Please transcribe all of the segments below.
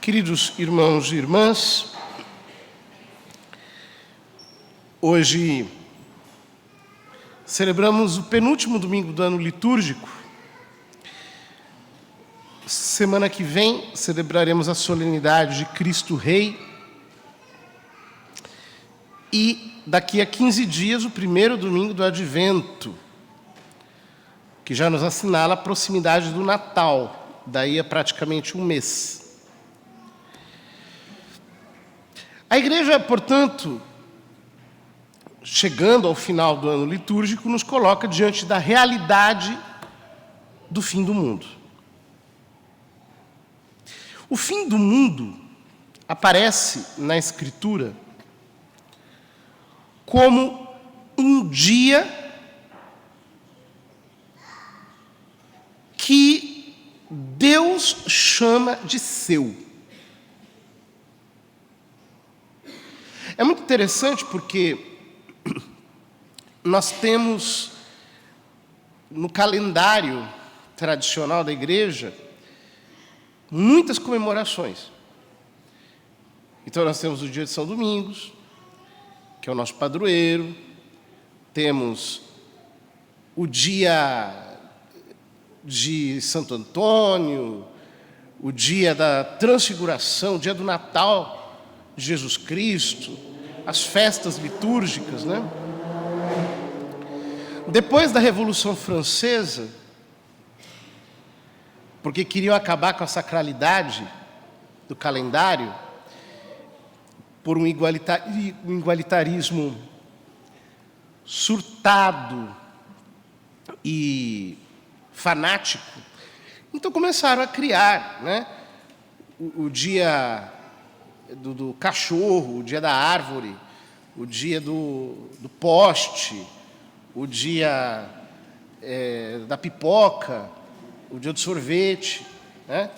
Queridos irmãos e irmãs, hoje celebramos o penúltimo domingo do ano litúrgico. Semana que vem celebraremos a solenidade de Cristo Rei. E daqui a 15 dias, o primeiro domingo do Advento, que já nos assinala a proximidade do Natal, daí a praticamente um mês. A igreja, portanto, chegando ao final do ano litúrgico, nos coloca diante da realidade do fim do mundo. O fim do mundo aparece na Escritura como um dia que Deus chama de seu. É muito interessante porque nós temos no calendário tradicional da igreja muitas comemorações. Então nós temos o dia de São Domingos, que é o nosso padroeiro, temos o dia de Santo Antônio, o dia da Transfiguração, o dia do Natal de Jesus Cristo, as festas litúrgicas, né? Depois da Revolução Francesa, porque queriam acabar com a sacralidade do calendário, por um igualitarismo surtado e fanático, então começaram a criar, né, o dia do cachorro, o dia da árvore, o dia do poste, o dia da pipoca, o dia do sorvete, né?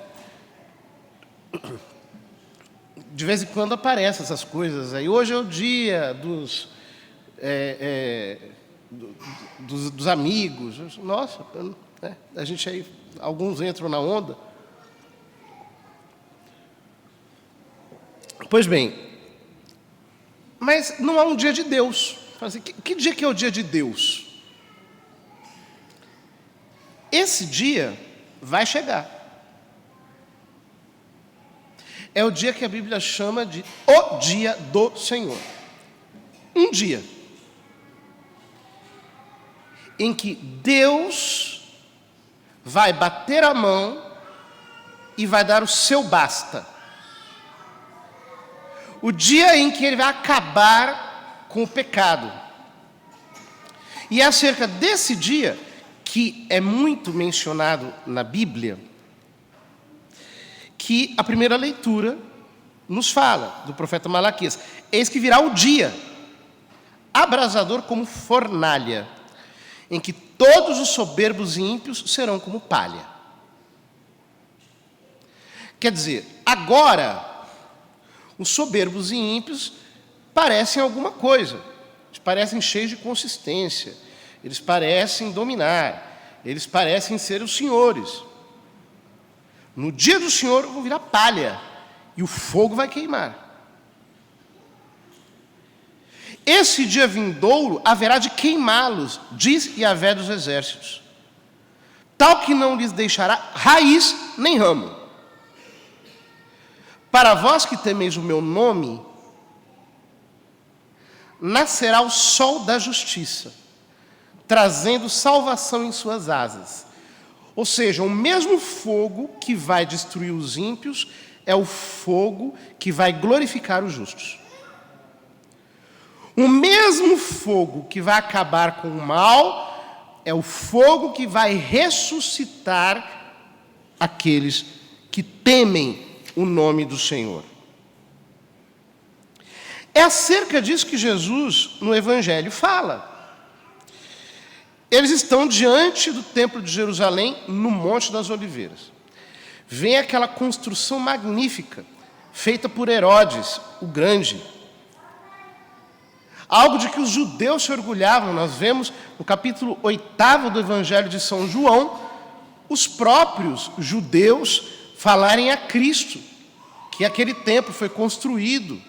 De vez em quando aparecem essas coisas aí. Hoje é o dia dos amigos. Nossa, né? A gente aí, alguns entram na onda. Pois bem, mas não há um dia de Deus. Assim, que dia que é o dia de Deus? Esse dia vai chegar. É o dia que a Bíblia chama de o dia do Senhor. Um dia em que Deus vai bater a mão e vai dar o seu basta. O dia em que Ele vai acabar com o pecado. E é acerca desse dia, que é muito mencionado na Bíblia, que a primeira leitura nos fala, do profeta Malaquias. Eis que virá o dia, abrasador como fornalha, em que todos os soberbos e ímpios serão como palha. Quer dizer, agora, os soberbos e ímpios parecem alguma coisa, eles parecem cheios de consistência, eles parecem dominar, eles parecem ser os senhores. No dia do Senhor vão virar palha e o fogo vai queimar. Esse dia vindouro haverá de queimá-los, diz Yahvé dos exércitos, tal que não lhes deixará raiz nem ramo. Para vós que temeis o meu nome, nascerá o sol da justiça, trazendo salvação em suas asas. Ou seja, o mesmo fogo que vai destruir os ímpios é o fogo que vai glorificar os justos. O mesmo fogo que vai acabar com o mal é o fogo que vai ressuscitar aqueles que temem o nome do Senhor. É acerca disso que Jesus, no Evangelho, fala. Eles estão diante do Templo de Jerusalém, no Monte das Oliveiras. Vem aquela construção magnífica, feita por Herodes, o Grande. Algo de que os judeus se orgulhavam. Nós vemos no capítulo 8 do Evangelho de São João, os próprios judeus falarem a Cristo, que aquele templo foi construído,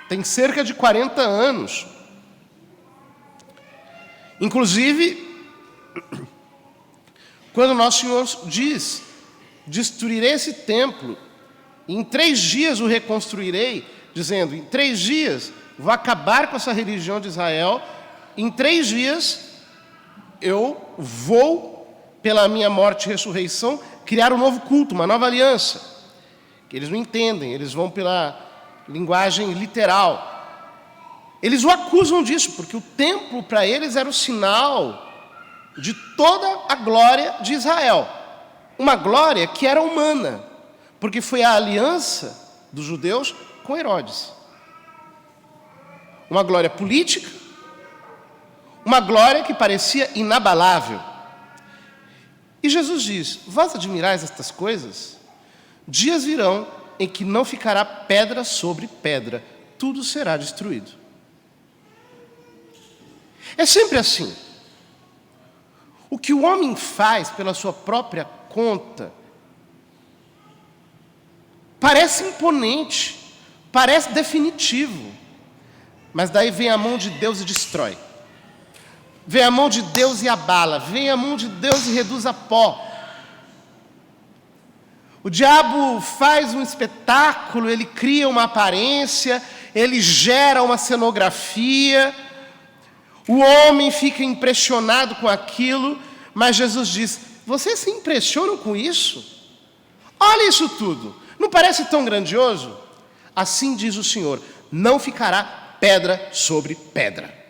tem cerca de 40 anos. Inclusive, quando nosso Senhor diz, destruirei esse templo, e em 3 dias o reconstruirei, dizendo, em 3 dias vou acabar com essa religião de Israel, em 3 dias eu vou, pela minha morte e ressurreição, criar um novo culto, uma nova aliança. Que eles não entendem, eles vão pela linguagem literal. Eles o acusam disso, porque o templo para eles era o sinal de toda a glória de Israel. Uma glória que era humana, porque foi a aliança dos judeus com Herodes. Uma glória política, uma glória que parecia inabalável. E Jesus diz, vós admirais estas coisas? Dias virão em que não ficará pedra sobre pedra, tudo será destruído. É sempre assim. O que o homem faz pela sua própria conta parece imponente, parece definitivo, mas daí vem a mão de Deus e destrói. Vem a mão de Deus e abala, vem a mão de Deus e reduz a pó. O diabo faz um espetáculo, ele cria uma aparência, ele gera uma cenografia, o homem fica impressionado com aquilo, mas Jesus diz, vocês se impressionam com isso? Olha isso tudo, não parece tão grandioso? Assim diz o Senhor, não ficará pedra sobre pedra.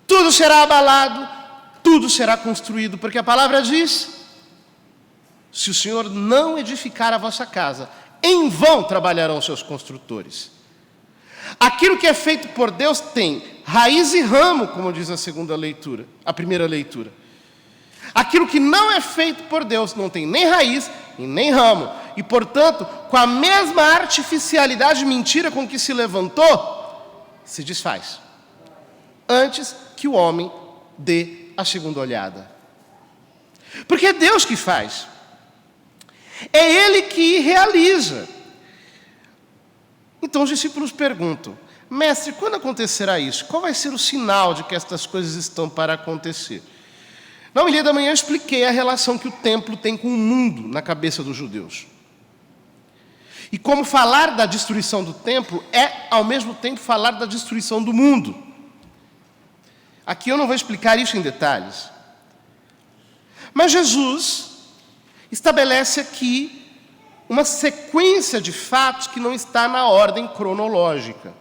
Tudo será abalado, tudo será construído, porque a palavra diz, se o Senhor não edificar a vossa casa, em vão trabalharão os seus construtores. Aquilo que é feito por Deus tem raiz e ramo, como diz a primeira leitura. Aquilo que não é feito por Deus não tem nem raiz e nem ramo. E, portanto, com a mesma artificialidade e mentira com que se levantou, se desfaz. Antes que o homem dê a segunda olhada. Porque é Deus que faz. É Ele que realiza. Então os discípulos perguntam, mestre, quando acontecerá isso? Qual vai ser o sinal de que estas coisas estão para acontecer? Na homilia da manhã eu expliquei a relação que o templo tem com o mundo na cabeça dos judeus. E como falar da destruição do templo é, ao mesmo tempo, falar da destruição do mundo. Aqui eu não vou explicar isso em detalhes. Mas Jesus estabelece aqui uma sequência de fatos que não está na ordem cronológica.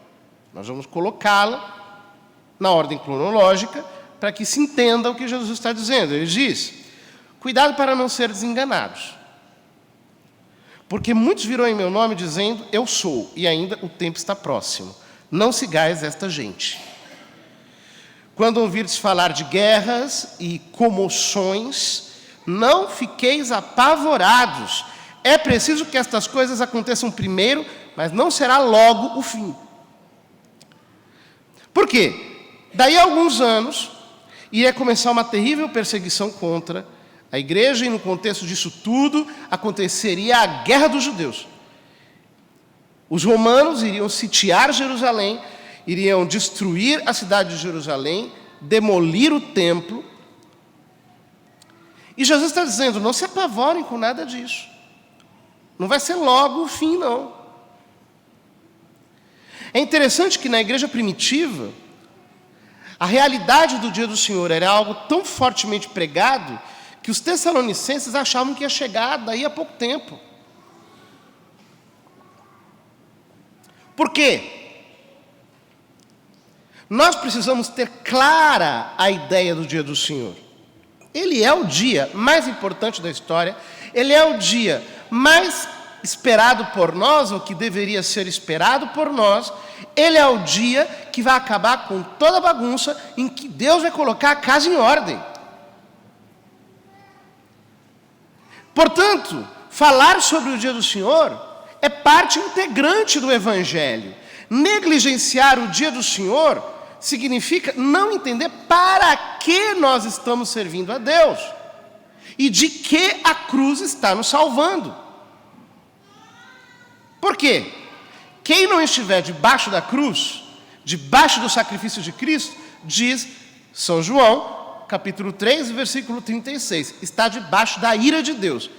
Nós vamos colocá-la na ordem cronológica para que se entenda o que Jesus está dizendo. Ele diz, cuidado para não ser desenganados. Porque muitos virão em meu nome dizendo, eu sou, e ainda o tempo está próximo. Não sigais esta gente. Quando ouvirdes falar de guerras e comoções, não fiqueis apavorados. É preciso que estas coisas aconteçam primeiro, mas não será logo o fim. Por quê? Daí a alguns anos, iria começar uma terrível perseguição contra a igreja, e no contexto disso tudo, aconteceria a guerra dos judeus. Os romanos iriam sitiar Jerusalém, iriam destruir a cidade de Jerusalém, demolir o templo. E Jesus está dizendo, não se apavorem com nada disso. Não vai ser logo o fim, não. É interessante que na igreja primitiva, a realidade do dia do Senhor era algo tão fortemente pregado que os tessalonicenses achavam que ia chegar daí a pouco tempo. Por quê? Nós precisamos ter clara a ideia do dia do Senhor. Ele é o dia mais importante da história, ele é o dia mais esperado por nós, ou que deveria ser esperado por nós, ele é o dia que vai acabar com toda a bagunça, em que Deus vai colocar a casa em ordem. Portanto, falar sobre o dia do Senhor é parte integrante do Evangelho. Negligenciar o dia do Senhor significa não entender para que nós estamos servindo a Deus e de que a cruz está nos salvando. Por quê? Quem não estiver debaixo da cruz, debaixo do sacrifício de Cristo, diz São João, capítulo 3, versículo 36, está debaixo da ira de Deus.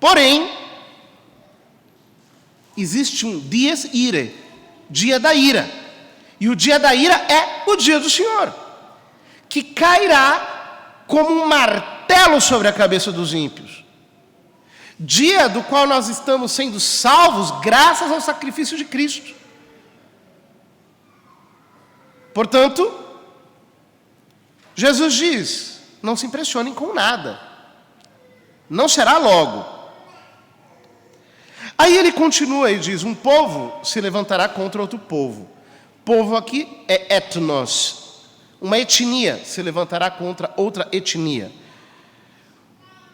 Porém, existe um dies irae, dia da ira. E o dia da ira é o dia do Senhor, que cairá como um martelo sobre a cabeça dos ímpios. Dia do qual nós estamos sendo salvos graças ao sacrifício de Cristo. Portanto, Jesus diz, não se impressionem com nada. Não será logo. Aí ele continua e diz, um povo se levantará contra outro povo. Povo aqui é etnos. Uma etnia se levantará contra outra etnia.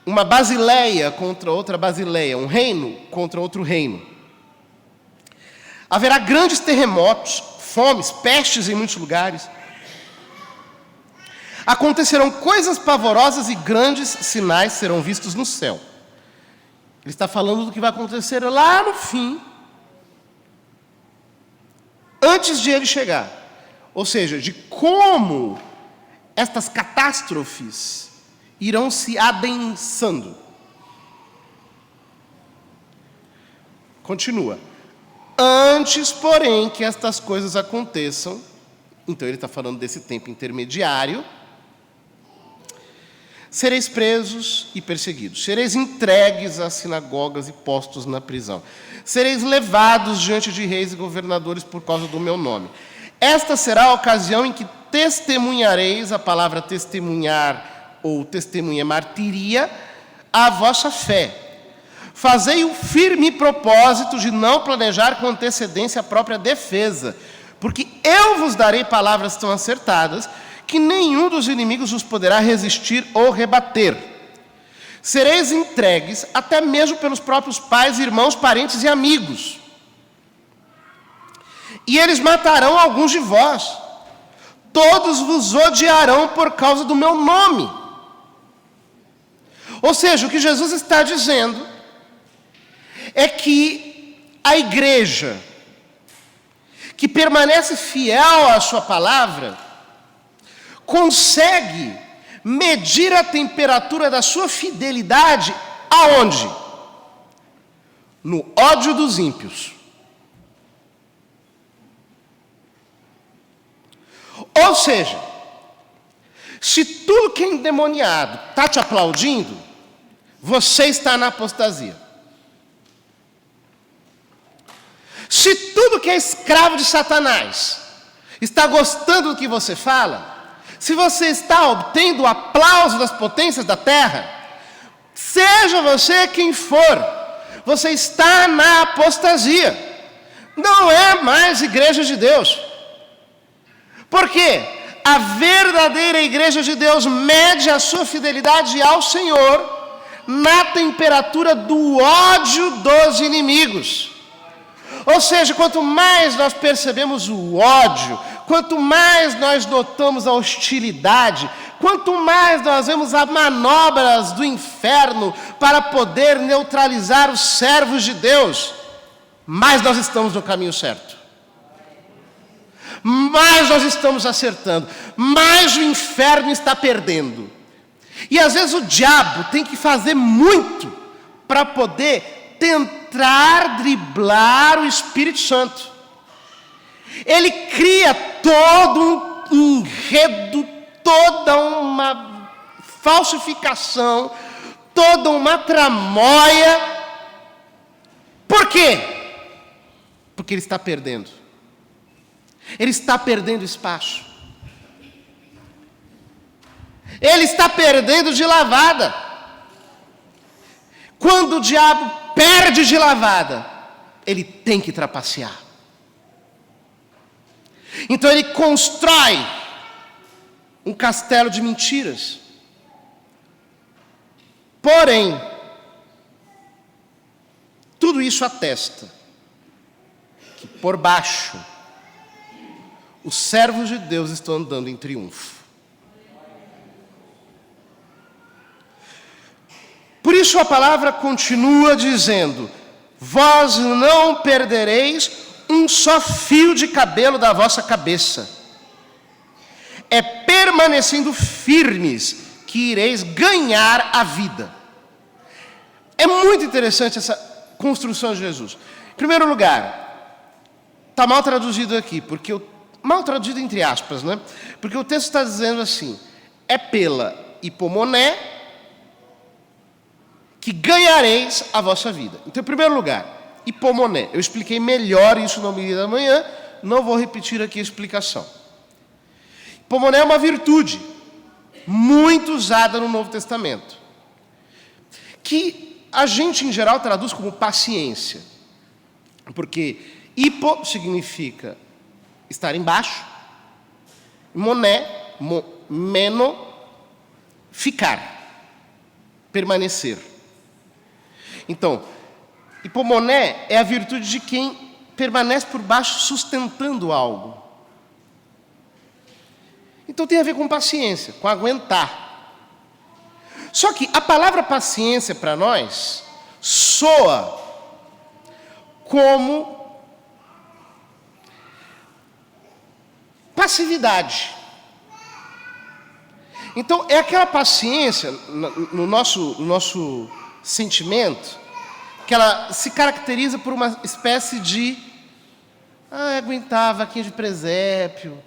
Uma basileia contra outra basileia. Um reino contra outro reino. Haverá grandes terremotos, fomes, pestes em muitos lugares. Acontecerão coisas pavorosas e grandes sinais serão vistos no céu. Ele está falando do que vai acontecer lá no fim, antes de ele chegar. Ou seja, de como estas catástrofes irão se adensando. Continua. Antes, porém, que estas coisas aconteçam, então ele está falando desse tempo intermediário, sereis presos e perseguidos, sereis entregues às sinagogas e postos na prisão, sereis levados diante de reis e governadores por causa do meu nome. Esta será a ocasião em que testemunhareis, a palavra testemunhar ou testemunha martiria, a vossa fé. Fazei o firme propósito de não planejar com antecedência a própria defesa, porque eu vos darei palavras tão acertadas que nenhum dos inimigos os poderá resistir ou rebater. Sereis entregues até mesmo pelos próprios pais, irmãos, parentes e amigos. E eles matarão alguns de vós. Todos vos odiarão por causa do meu nome. Ou seja, o que Jesus está dizendo é que a igreja que permanece fiel à sua palavra consegue medir a temperatura da sua fidelidade aonde? No ódio dos ímpios. Ou seja, se tudo que é endemoniado está te aplaudindo, você está na apostasia. Se tudo que é escravo de Satanás está gostando do que você fala, se você está obtendo o aplauso das potências da terra, seja você quem for, você está na apostasia. Não é mais igreja de Deus. Por quê? A verdadeira igreja de Deus mede a sua fidelidade ao Senhor na temperatura do ódio dos inimigos. Ou seja, quanto mais nós percebemos o ódio, quanto mais nós notamos a hostilidade, quanto mais nós vemos as manobras do inferno para poder neutralizar os servos de Deus, mais nós estamos no caminho certo. Mais nós estamos acertando, mais o inferno está perdendo. E às vezes o diabo tem que fazer muito para poder tentar driblar o Espírito Santo. Ele cria todo um enredo, toda uma falsificação, toda uma tramóia. Por quê? Porque ele está perdendo. Ele está perdendo espaço. Ele está perdendo de lavada. Quando o diabo perde de lavada, ele tem que trapacear. Então ele constrói um castelo de mentiras. Porém, tudo isso atesta que por baixo os servos de Deus estão andando em triunfo. Por isso a palavra continua dizendo: vós não perdereis um só fio de cabelo da vossa cabeça. É permanecendo firmes que ireis ganhar a vida. É muito interessante essa construção de Jesus. Em primeiro lugar, está mal traduzido aqui, mal traduzido entre aspas, né? Porque o texto está dizendo assim: é pela hipomoné que ganhareis a vossa vida. Então, em primeiro lugar, hipomoné. Eu expliquei melhor isso no homilia da manhã, não vou repetir aqui a explicação. Hipomoné é uma virtude muito usada no Novo Testamento, que a gente, em geral, traduz como paciência. Porque hipo significa estar embaixo, moné, meno, ficar, permanecer. Então, hipomoné é a virtude de quem permanece por baixo sustentando algo. Então tem a ver com paciência, com aguentar. Só que a palavra paciência para nós soa como passividade. Então é aquela paciência no nosso sentimento, que ela se caracteriza por uma espécie de aguentar vaquinha de presépio,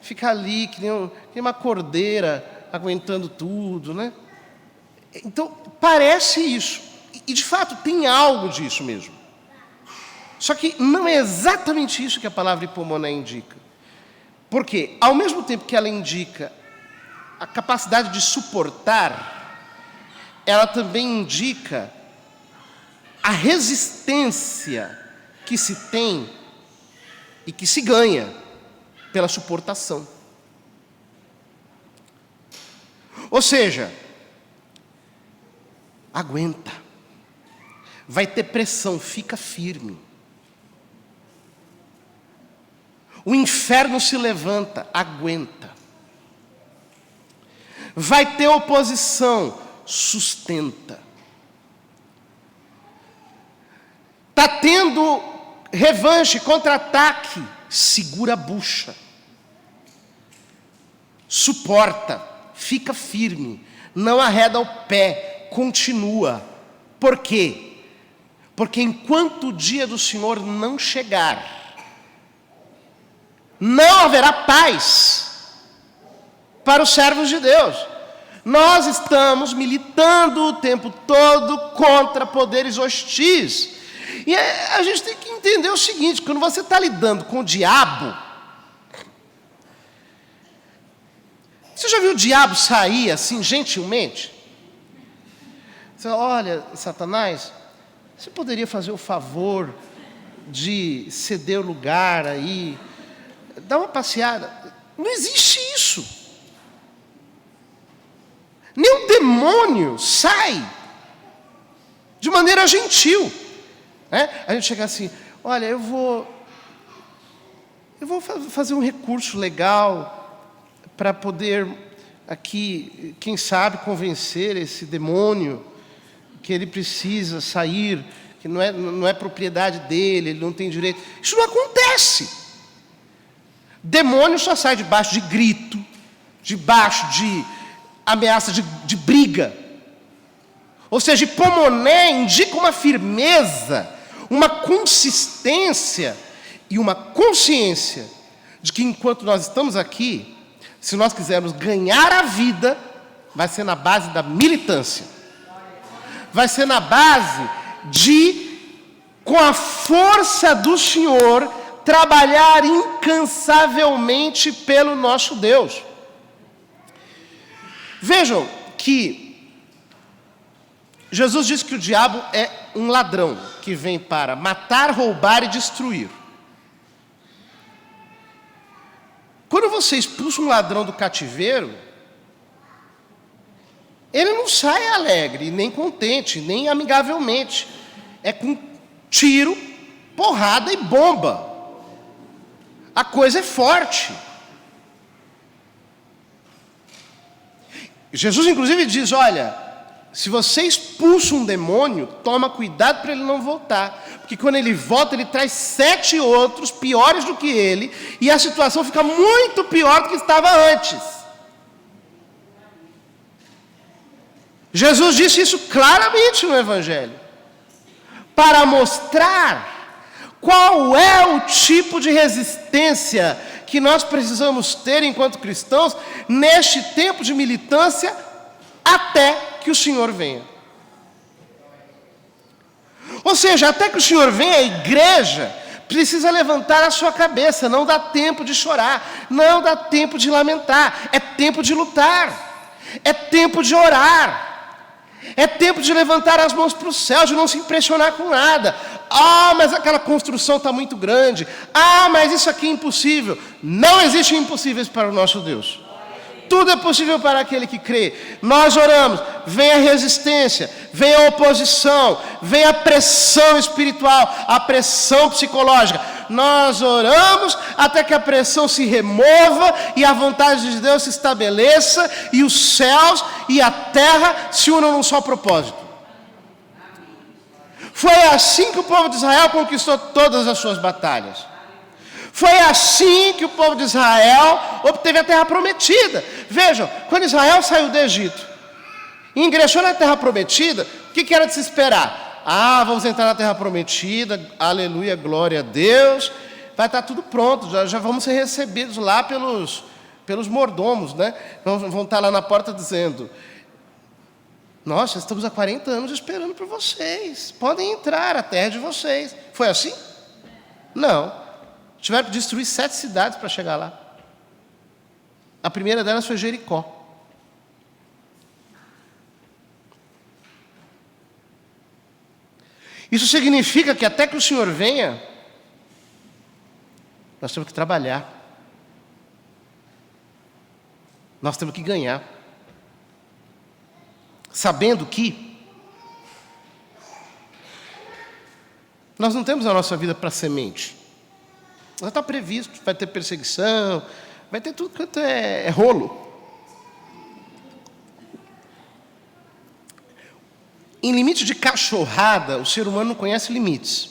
ficar ali que nem uma cordeira aguentando tudo, né? Então parece isso, e de fato tem algo disso mesmo. Só que não é exatamente isso que a palavra hipomoné indica. Porque ao mesmo tempo que ela indica a capacidade de suportar, ela também indica a resistência que se tem e que se ganha pela suportação. Ou seja, aguenta. Vai ter pressão, fica firme. O inferno se levanta, aguenta. Vai ter oposição, sustenta. Está tendo revanche, contra-ataque, segura a bucha. Suporta, fica firme, não arreda o pé, continua. Por quê? Porque enquanto o dia do Senhor não chegar, não haverá paz para os servos de Deus. Nós estamos militando o tempo todo contra poderes hostis. E a gente tem que entender o seguinte: quando você está lidando com o diabo, você já viu o diabo sair assim, gentilmente? Você fala: olha, Satanás, você poderia fazer o favor de ceder o lugar aí, dar uma passeada? Não existe isso. Nem o demônio sai de maneira gentil. A gente chega assim: olha, eu vou fazer um recurso legal para poder aqui, quem sabe, convencer esse demônio que ele precisa sair, que não é propriedade dele, ele não tem direito. Isso não acontece. Demônio só sai debaixo de grito, debaixo de ameaça de briga. Ou seja, hipomoné indica uma firmeza, uma consistência e uma consciência de que enquanto nós estamos aqui, se nós quisermos ganhar a vida, vai ser na base da militância. Vai ser na base de, com a força do Senhor, trabalhar incansavelmente pelo nosso Deus. Vejam que Jesus disse que o diabo é um ladrão que vem para matar, roubar e destruir. Quando você expulsa um ladrão do cativeiro, ele não sai alegre, nem contente, nem amigavelmente. É com tiro, porrada e bomba. A coisa é forte. Jesus, inclusive, diz: olha, Se você expulsa um demônio, toma cuidado para ele não voltar. Porque quando ele volta, ele traz 7 outros piores do que ele, e a situação fica muito pior do que estava antes. Jesus disse isso claramente no Evangelho, para mostrar qual é o tipo de resistência que nós precisamos ter enquanto cristãos neste tempo de militância até que o Senhor venha. Ou seja, até que o Senhor venha, a igreja precisa levantar a sua cabeça. Não dá tempo de chorar, não dá tempo de lamentar, é tempo de lutar, é tempo de orar, é tempo de levantar as mãos para o céu, de não se impressionar com nada. Ah, mas aquela construção está muito grande. Ah, mas isso aqui é impossível. Não existem impossíveis para o nosso Deus. Tudo é possível para aquele que crê. Nós oramos, vem a resistência, vem a oposição, vem a pressão espiritual, a pressão psicológica. Nós oramos até que a pressão se remova e a vontade de Deus se estabeleça e os céus e a terra se unam num só propósito. Foi assim que o povo de Israel conquistou todas as suas batalhas. Foi assim que o povo de Israel obteve a terra prometida. Vejam, quando Israel saiu do Egito e ingressou na terra prometida, o que era de se esperar? Ah, vamos entrar na terra prometida, aleluia, glória a Deus, vai estar tudo pronto, já vamos ser recebidos lá pelos mordomos, né? Vão estar lá na porta dizendo: nós estamos há 40 anos esperando por vocês, podem entrar, a terra é de vocês. Foi assim? Não. Tiveram que destruir 7 cidades para chegar lá. A primeira delas foi Jericó. Isso significa que até que o Senhor venha, nós temos que trabalhar. Nós temos que ganhar. Sabendo que nós não temos a nossa vida para semente. Já está previsto, vai ter perseguição, vai ter tudo quanto é rolo. Em limite de cachorrada, o ser humano não conhece limites.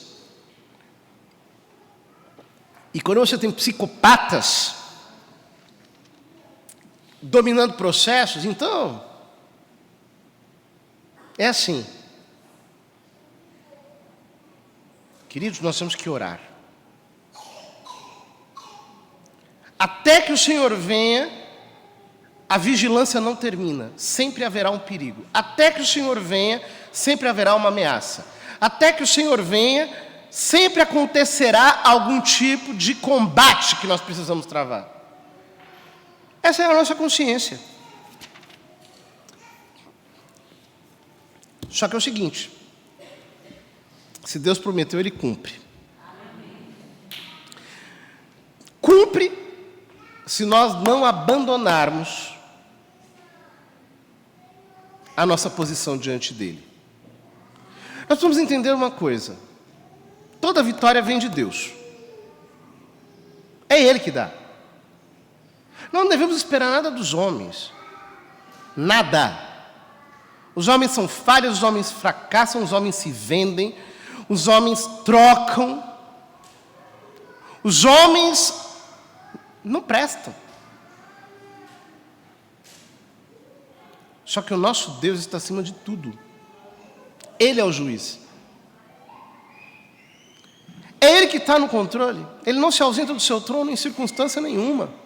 E quando você tem psicopatas dominando processos, então, é assim. Queridos, nós temos que orar. Até que o Senhor venha, a vigilância não termina. Sempre haverá um perigo. Até que o Senhor venha, sempre haverá uma ameaça. Até que o Senhor venha, sempre acontecerá algum tipo de combate que nós precisamos travar. Essa é a nossa consciência. Só que é o seguinte: se Deus prometeu, Ele cumpre. Cumpre se nós não abandonarmos a nossa posição diante dEle. Nós vamos entender uma coisa: toda vitória vem de Deus. É Ele que dá. Não devemos esperar nada dos homens. Nada. Os homens são falhos, os homens fracassam, os homens se vendem, os homens trocam, os homens não prestam. Só que o nosso Deus está acima de tudo. Ele é o juiz. É Ele que está no controle. Ele não se ausenta do seu trono em circunstância nenhuma.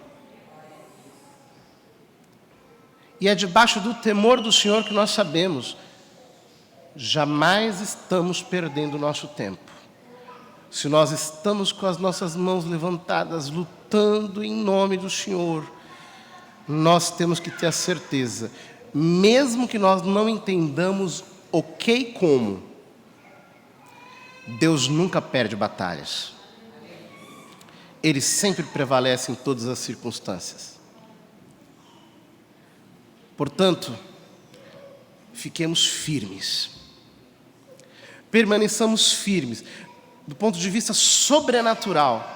E é debaixo do temor do Senhor que nós sabemos: jamais estamos perdendo o nosso tempo. Se nós estamos com as nossas mãos levantadas, lutando em nome do Senhor, nós temos que ter a certeza, mesmo que nós não entendamos o que e como, Deus nunca perde batalhas. Ele sempre prevalece em todas as circunstâncias. Portanto, fiquemos firmes. Permaneçamos firmes. Do ponto de vista sobrenatural.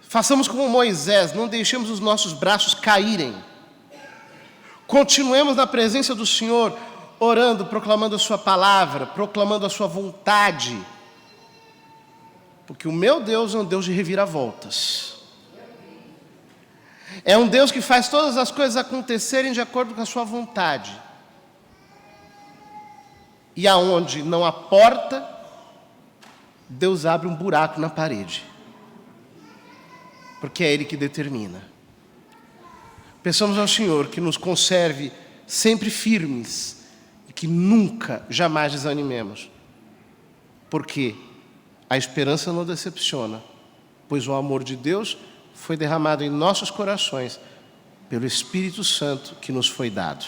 Façamos como Moisés, não deixemos os nossos braços caírem. Continuemos na presença do Senhor, orando, proclamando a sua palavra, proclamando a sua vontade. Porque o meu Deus é um Deus de reviravoltas. É um Deus que faz todas as coisas acontecerem de acordo com a sua vontade. E aonde não há porta, Deus abre um buraco na parede. Porque é Ele que determina. Peçamos ao Senhor que nos conserve sempre firmes e que nunca, jamais desanimemos. Porque a esperança não decepciona, pois o amor de Deus foi derramado em nossos corações pelo Espírito Santo que nos foi dado.